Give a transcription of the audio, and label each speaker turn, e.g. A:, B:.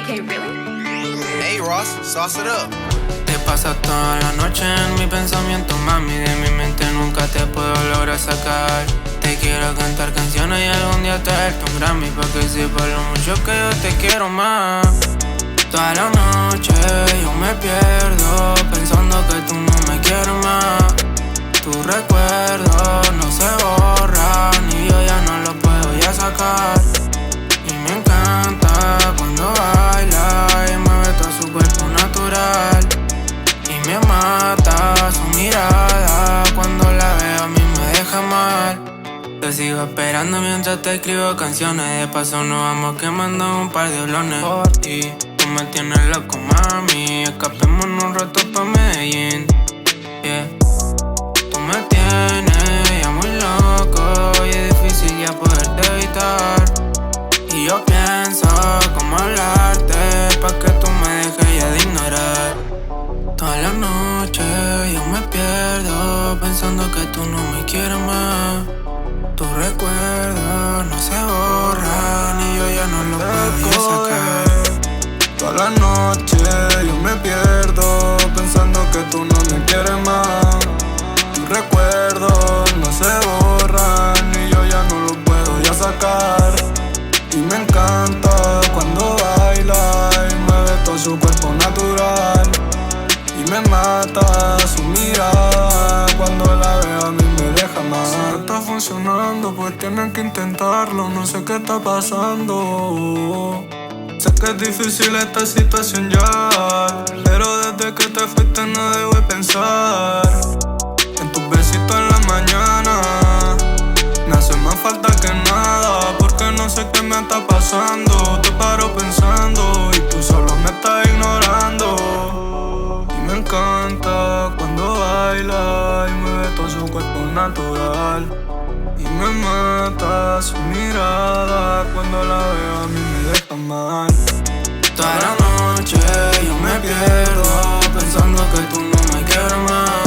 A: Okay, really?
B: Hey Ross, sauce it up.
C: Te pasas toda la noche en mi pensamiento, mami. De mi mente nunca te puedo lograr sacar. Te quiero cantar canciones y algún día traerte un Grammy, pa' que sepas lo mucho que yo te quiero más. Toda la noche yo me pierdo pensando que tú no me quieres más. Tu recuerdo no se borra, ni yo ya no lo puedo ya sacar. Y me encanta cuando baila y mueve todo su cuerpo natural. Y me mata su mirada, cuando la veo a mí me deja mal. Te sigo esperando mientras te escribo canciones. De paso nos vamos quemando un par de blones por ti. Tú me tienes loco, mami. Escapémonos un rato pa' Medellín, yeah. Tú me tienes ya muy loco y es difícil ya poderte evitar. Y yo pienso cómo hablarte pa' que tú me dejes ya de ignorar. Toda la noche yo me pierdo pensando que tú no me quieres más. Tu recuerdo no se borra, ni yo ya no lo puedo sacar.
D: Toda la noche yo me pierdo pensando que tú no me quieres más. Tu recuerdo no se borra, ni yo ya no lo puedo ya sacar. Y me encanta cuando baila y mueve todo su cuerpo natural. Y me mata su mirada, cuando la veo a mí me deja mal. Si no está funcionando pues tienes que intentarlo, no sé qué está pasando. Sé que es difícil esta situación ya, pero desde que te fuiste no dejo de pensar en tus besitos en la mañana. Me hace más falta que nada, porque no sé qué me está pasando. Te paro pensando y tú solo me estás ignorando. Y me encanta cuando baila y mueve todo su cuerpo natural. Y me mata su mirada, cuando la veo a mí me deja mal.
C: Toda la noche yo me pierdo pensando que tú no me quieres más.